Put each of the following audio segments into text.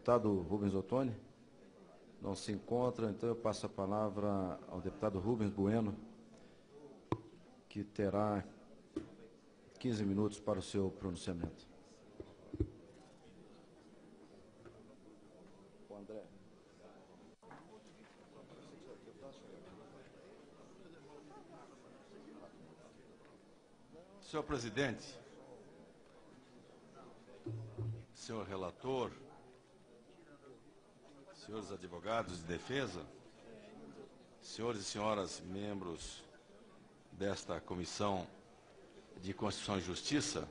Deputado Rubens Ottoni? Não se encontra, então eu passo a palavra ao deputado Rubens Bueno, que terá 15 minutos para o seu pronunciamento. André. Senhor presidente, senhor relator, senhores advogados de defesa, senhores e senhoras membros desta Comissão de Constituição e Justiça,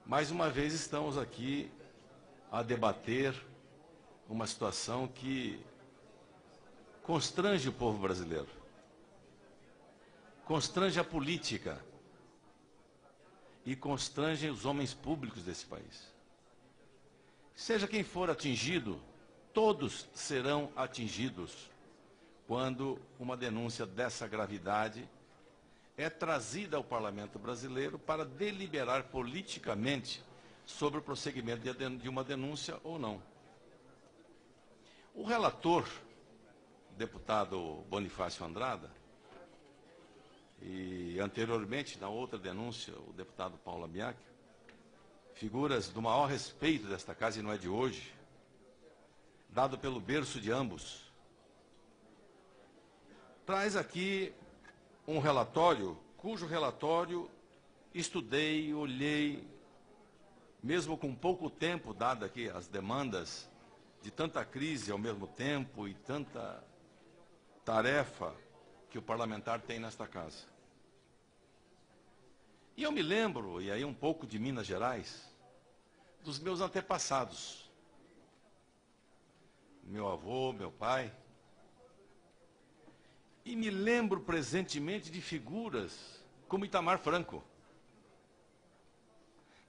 mais uma vez estamos aqui a debater uma situação que constrange o povo brasileiro, constrange a política e constrange os homens públicos desse país. Seja quem for atingido, todos serão atingidos quando uma denúncia dessa gravidade é trazida ao Parlamento brasileiro para deliberar politicamente sobre o prosseguimento de uma denúncia ou não. O relator, deputado Bonifácio Andrada, e anteriormente, na outra denúncia, o deputado Paulo Abiac, figuras do maior respeito desta casa, e não é de hoje, dado pelo berço de ambos, traz aqui um relatório, cujo relatório estudei, olhei, mesmo com pouco tempo, dado aqui as demandas de tanta crise ao mesmo tempo e tanta tarefa que o parlamentar tem nesta casa. E eu me lembro, e aí um pouco de Minas Gerais, dos meus antepassados. Meu avô, meu pai. E me lembro presentemente de figuras como Itamar Franco,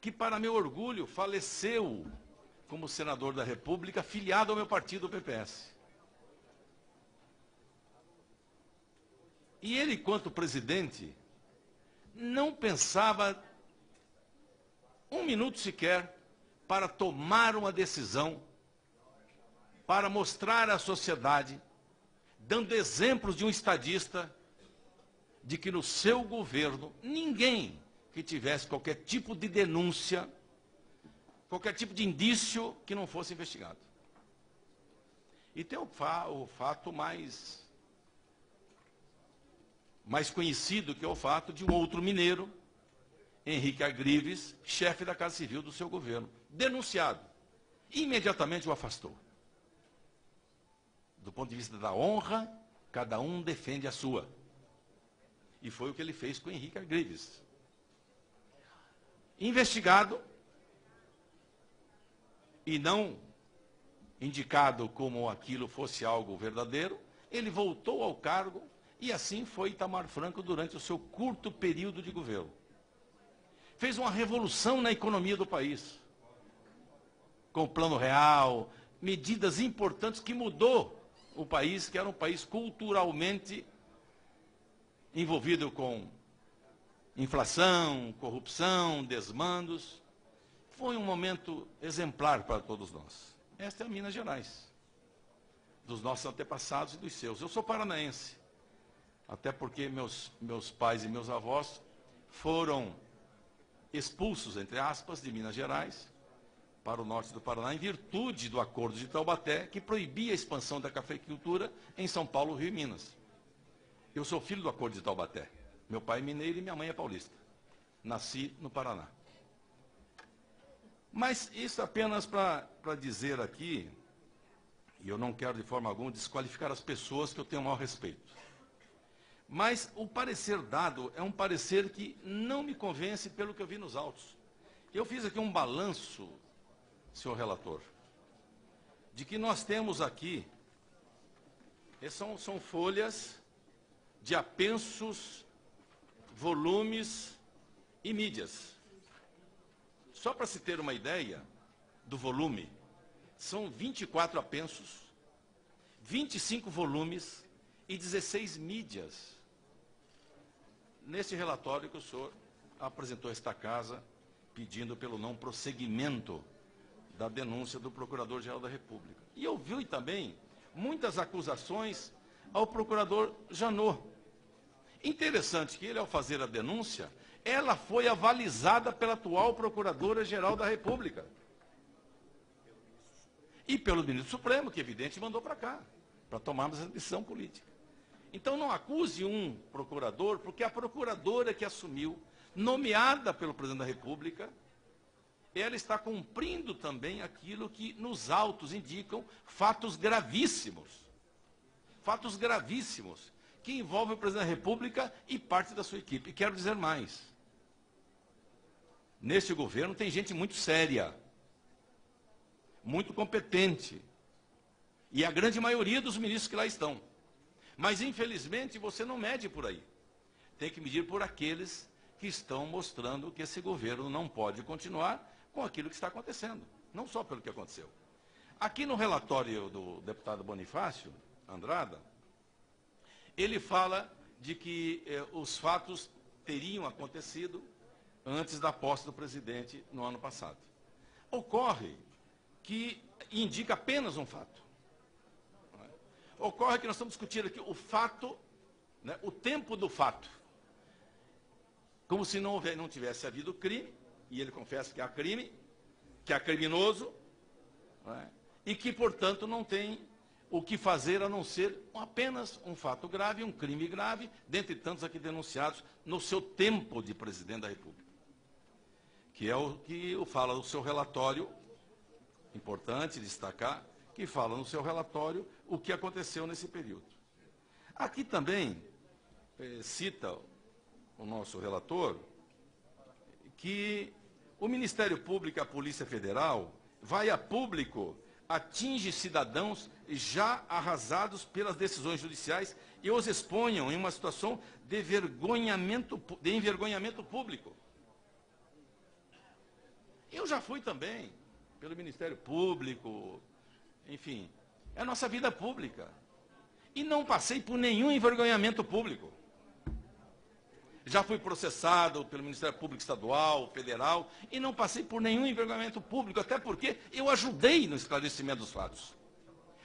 que, para meu orgulho, faleceu como senador da República, filiado ao meu partido, o PPS. E ele, enquanto presidente, não pensava um minuto sequer para tomar uma decisão, para mostrar à sociedade, dando exemplos de um estadista, de que no seu governo, ninguém que tivesse qualquer tipo de denúncia, qualquer tipo de indício que não fosse investigado. E tem o fato mais conhecido, que é o fato de um outro mineiro, Henrique Agrives, chefe da Casa Civil do seu governo, denunciado. Imediatamente o afastou. Do ponto de vista da honra, cada um defende a sua. E foi o que ele fez com Henrique Agrives. Investigado e não indicado como aquilo fosse algo verdadeiro, ele voltou ao cargo. E assim foi Itamar Franco durante o seu curto período de governo. Fez uma revolução na economia do país. Com o Plano Real, medidas importantes que mudou o país, que era um país culturalmente envolvido com inflação, corrupção, desmandos. Foi um momento exemplar para todos nós. Esta é a Minas Gerais, dos nossos antepassados e dos seus. Eu sou paranaense. Até porque meus pais e meus avós foram expulsos, entre aspas, de Minas Gerais para o norte do Paraná, em virtude do Acordo de Taubaté, que proibia a expansão da cafeicultura em São Paulo, Rio e Minas. Eu sou filho do Acordo de Taubaté. Meu pai é mineiro e minha mãe é paulista. Nasci no Paraná. Mas isso apenas para dizer aqui, e eu não quero de forma alguma desqualificar as pessoas que eu tenho o maior respeito. Mas o parecer dado é um parecer que não me convence pelo que eu vi nos autos. Eu fiz aqui um balanço, senhor relator, de que nós temos aqui, são folhas de apensos, volumes e mídias. Só para se ter uma ideia do volume, são 24 apensos, 25 volumes e 16 mídias. Nesse relatório que o senhor apresentou a esta casa, pedindo pelo não prosseguimento da denúncia do Procurador-Geral da República. E eu vi também muitas acusações ao Procurador Janot. Interessante que ele, ao fazer a denúncia, ela foi avalizada pela atual Procuradora-Geral da República. E pelo Ministro Supremo, que evidente mandou para cá, para tomarmos a decisão política. Então não acuse um procurador, porque a procuradora que assumiu, nomeada pelo Presidente da República, ela está cumprindo também aquilo que nos autos indicam fatos gravíssimos. Fatos gravíssimos, que envolvem o Presidente da República e parte da sua equipe. E quero dizer mais. Neste governo tem gente muito séria, muito competente, e a grande maioria dos ministros que lá estão. Mas, infelizmente, você não mede por aí. Tem que medir por aqueles que estão mostrando que esse governo não pode continuar com aquilo que está acontecendo, não só pelo que aconteceu. Aqui no relatório do deputado Bonifácio Andrada, ele fala de que os fatos teriam acontecido antes da posse do presidente no ano passado. Ocorre que indica apenas um fato. Ocorre que nós estamos discutindo aqui o fato, né, o tempo do fato. Como se não tivesse havido crime, e ele confessa que há crime, que há criminoso, né, e que, portanto, não tem o que fazer a não ser apenas um fato grave, um crime grave, dentre tantos aqui denunciados no seu tempo de presidente da República. Que é o que fala no seu relatório, importante destacar, que fala no seu relatório o que aconteceu nesse período. Aqui também cita o nosso relator que o Ministério Público e a Polícia Federal vai a público, atinge cidadãos já arrasados pelas decisões judiciais e os exponham em uma situação de envergonhamento público. Eu já fui também pelo Ministério Público, enfim, é a nossa vida pública. E não passei por nenhum envergonhamento público. Já fui processado pelo Ministério Público Estadual, Federal, e não passei por nenhum envergonhamento público, até porque eu ajudei no esclarecimento dos fatos.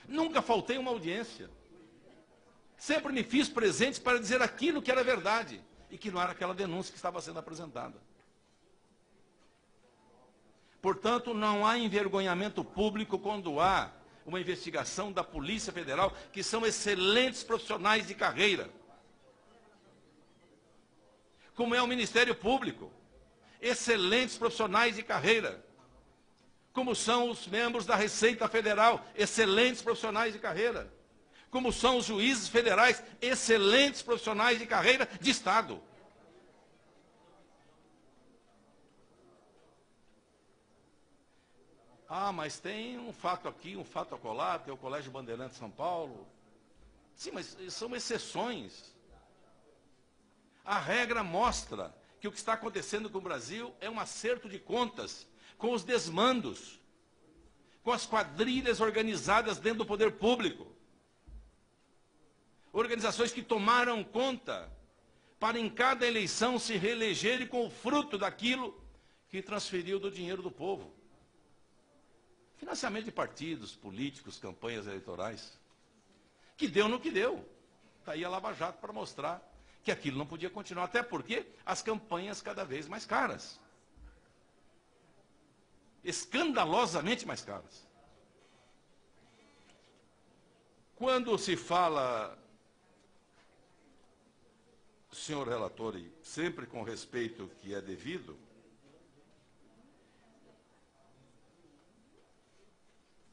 Nunca faltei uma audiência. Sempre me fiz presente para dizer aquilo que era verdade, e que não era aquela denúncia que estava sendo apresentada. Portanto, não há envergonhamento público quando há uma investigação da Polícia Federal, que são excelentes profissionais de carreira. Como é o Ministério Público, excelentes profissionais de carreira. Como são os membros da Receita Federal, excelentes profissionais de carreira. Como são os juízes federais, excelentes profissionais de carreira de Estado. Ah, mas tem um fato aqui, um fato acolá, tem o Colégio Bandeirantes de São Paulo. Sim, mas são exceções. A regra mostra que o que está acontecendo com o Brasil é um acerto de contas com os desmandos, com as quadrilhas organizadas dentro do poder público. Organizações que tomaram conta para em cada eleição se reelegerem com o fruto daquilo que transferiu do dinheiro do povo. Financiamento de partidos, políticos, campanhas eleitorais. Que deu no que deu. Está aí a Lava Jato para mostrar que aquilo não podia continuar, até porque as campanhas cada vez mais caras. Escandalosamente mais caras. Quando se fala, senhor relator, e sempre com respeito que é devido,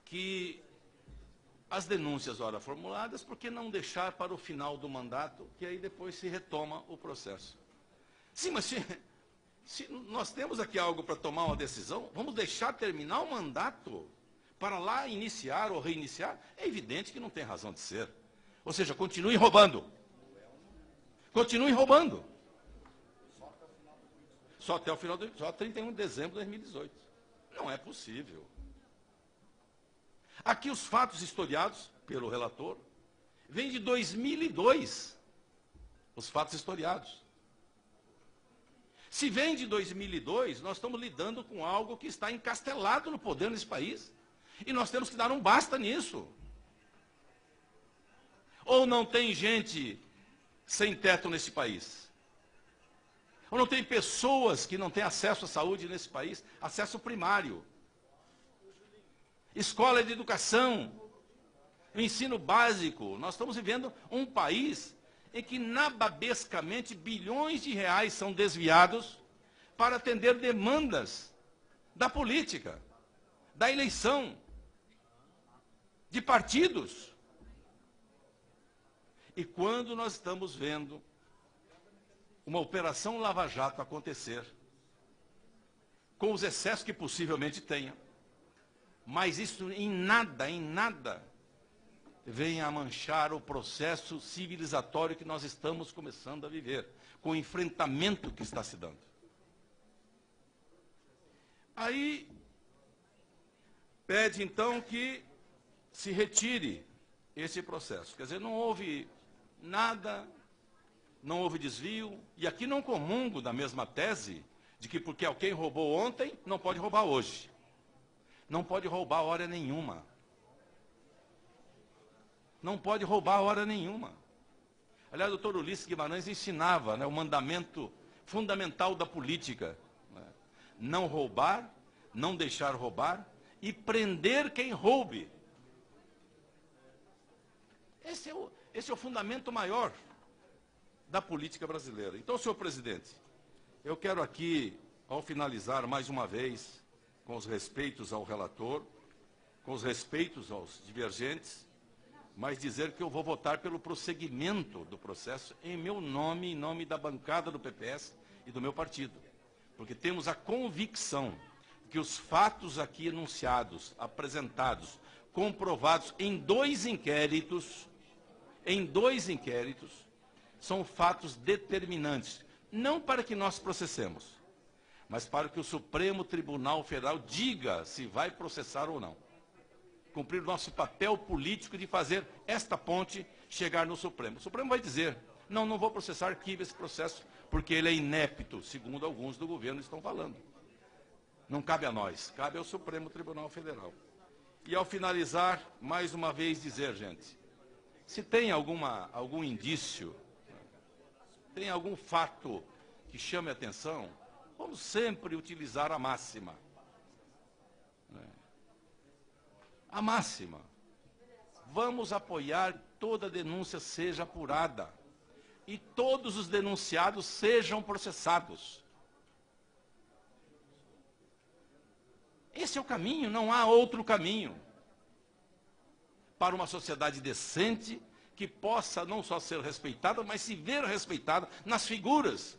que as denúncias, ora formuladas, por que não deixar para o final do mandato, que aí depois se retoma o processo? Sim, mas se nós temos aqui algo para tomar uma decisão, vamos deixar terminar o mandato para lá iniciar ou reiniciar? É evidente que não tem razão de ser. Ou seja, continuem roubando. Continuem roubando. Só até o final, só 31 de dezembro de 2018. Não é possível. Aqui os fatos historiados pelo relator vêm de 2002, os fatos historiados. Se vem de 2002, nós estamos lidando com algo que está encastelado no poder nesse país. E nós temos que dar um basta nisso. Ou não tem gente sem teto nesse país? Ou não tem pessoas que não têm acesso à saúde nesse país? Acesso primário. Escola de educação. Ensino básico. Nós estamos vivendo um país em que nababescamente bilhões de reais são desviados para atender demandas da política, da eleição, de partidos. E quando nós estamos vendo uma operação Lava Jato acontecer, com os excessos que possivelmente tenha, mas isso em nada, vem a manchar o processo civilizatório que nós estamos começando a viver, com o enfrentamento que está se dando. Aí, pede então que se retire esse processo. Quer dizer, não houve nada, não houve desvio, e aqui não comungo da mesma tese de que porque alguém roubou ontem, não pode roubar hoje. Não pode roubar hora nenhuma. Não pode roubar hora nenhuma. Aliás, o doutor Ulisses Guimarães ensinava, né, o mandamento fundamental da política. Né? Não roubar, não deixar roubar e prender quem roube. Esse é o fundamento maior da política brasileira. Então, senhor presidente, eu quero aqui, ao finalizar mais uma vez, com os respeitos ao relator, com os respeitos aos divergentes, mas dizer que eu vou votar pelo prosseguimento do processo em meu nome, em nome da bancada do PPS e do meu partido. Porque temos a convicção que os fatos aqui enunciados, apresentados, comprovados em dois inquéritos, são fatos determinantes, não para que nós processemos, mas para que o Supremo Tribunal Federal diga se vai processar ou não. Cumprir o nosso papel político de fazer esta ponte chegar no Supremo. O Supremo vai dizer, não vou processar, arquive esse processo, porque ele é inepto, segundo alguns do governo estão falando. Não cabe a nós, cabe ao Supremo Tribunal Federal. E ao finalizar, mais uma vez dizer, gente, se tem algum indício, tem algum fato que chame a atenção, vamos sempre utilizar a máxima. A máxima. Vamos apoiar que toda denúncia seja apurada e todos os denunciados sejam processados. Esse é o caminho, não há outro caminho. Para uma sociedade decente que possa não só ser respeitada, mas se ver respeitada nas figuras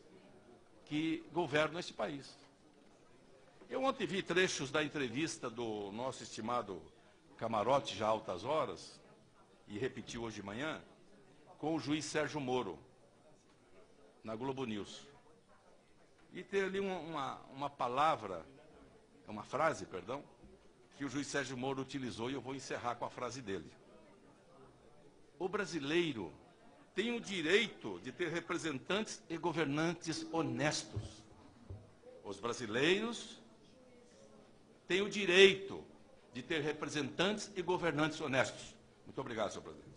que governam este país. Eu ontem vi trechos da entrevista do nosso estimado Camarote, já altas horas, e repetiu hoje de manhã, com o juiz Sérgio Moro, na Globo News. E tem ali uma palavra, uma frase, perdão, que o juiz Sérgio Moro utilizou, e eu vou encerrar com a frase dele. O brasileiro tem o direito de ter representantes e governantes honestos. Os brasileiros têm o direito de ter representantes e governantes honestos. Muito obrigado, senhor presidente.